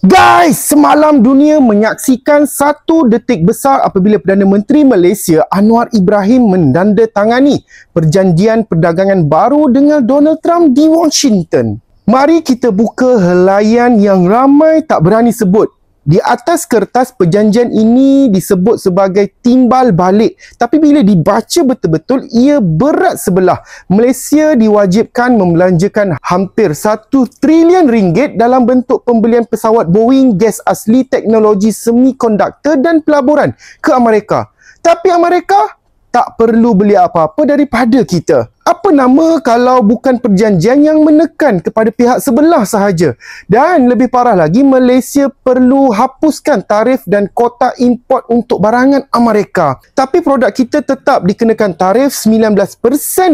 Guys, semalam dunia menyaksikan satu detik besar apabila Perdana Menteri Malaysia Anwar Ibrahim menandatangani perjanjian perdagangan baru dengan Donald Trump di Washington. Mari kita buka helaian yang ramai tak berani sebut. Di atas kertas perjanjian ini disebut sebagai timbal balik. Tapi bila dibaca betul-betul, ia berat sebelah. Malaysia diwajibkan membelanjakan hampir 1 trilion ringgit dalam bentuk pembelian pesawat Boeing, gas asli, teknologi semikonduktor dan pelaburan ke Amerika. Tapi Amerika tak perlu beli apa-apa daripada kita. Apa nama kalau bukan perjanjian yang menekan kepada pihak sebelah sahaja? Dan lebih parah lagi, Malaysia perlu hapuskan tarif dan kota import untuk barangan Amerika. Tapi produk kita tetap dikenakan tarif 19%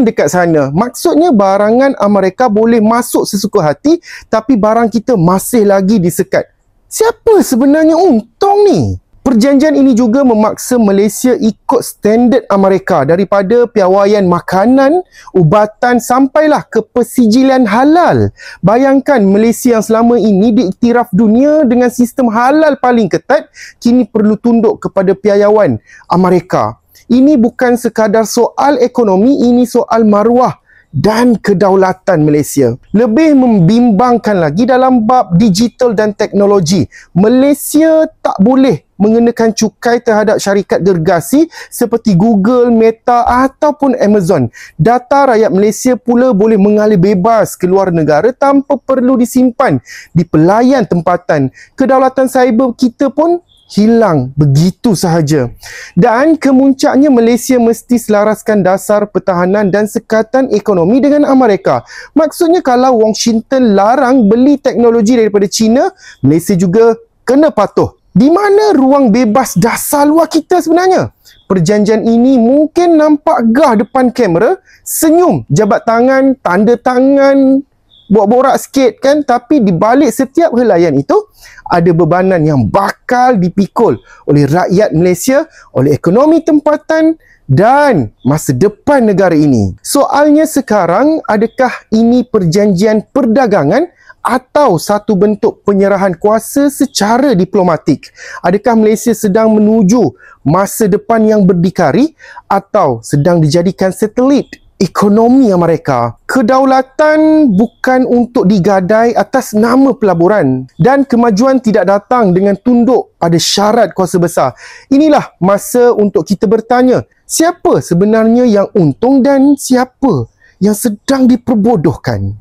dekat sana. Maksudnya barangan Amerika boleh masuk sesuka hati, tapi barang kita masih lagi disekat. Siapa sebenarnya untung ni? Perjanjian ini juga memaksa Malaysia ikut standard Amerika daripada piawaian makanan, ubatan sampailah ke persijilan halal. Bayangkan Malaysia yang selama ini diiktiraf dunia dengan sistem halal paling ketat, kini perlu tunduk kepada piawaian Amerika. Ini bukan sekadar soal ekonomi, ini soal maruah dan kedaulatan Malaysia. Lebih membimbangkan lagi dalam bab digital dan teknologi. Malaysia tak boleh mengenakan cukai terhadap syarikat gergasi seperti Google, Meta ataupun Amazon. Data rakyat Malaysia pula boleh mengalir bebas ke luar negara tanpa perlu disimpan di pelayan tempatan. Kedaulatan cyber kita pun hilang begitu sahaja. Dan kemuncaknya Malaysia mesti selaraskan dasar pertahanan dan sekatan ekonomi dengan Amerika. Maksudnya kalau Washington larang beli teknologi daripada China, Malaysia juga kena patuh. Di mana ruang bebas dasar luar kita sebenarnya? Perjanjian ini mungkin nampak gah depan kamera, senyum, jabat tangan, tanda tangan, borak-borak sikit kan, tapi di balik setiap helaian itu ada bebanan yang bakal dipikul oleh rakyat Malaysia, oleh ekonomi tempatan dan masa depan negara ini. Soalnya sekarang, adakah ini perjanjian perdagangan atau satu bentuk penyerahan kuasa secara diplomatik? Adakah Malaysia sedang menuju masa depan yang berdikari atau sedang dijadikan satelit ekonomi Amerika? Kedaulatan bukan untuk digadai atas nama pelaburan, dan kemajuan tidak datang dengan tunduk pada syarat kuasa besar. Inilah masa untuk kita bertanya, siapa sebenarnya yang untung dan siapa yang sedang diperbodohkan?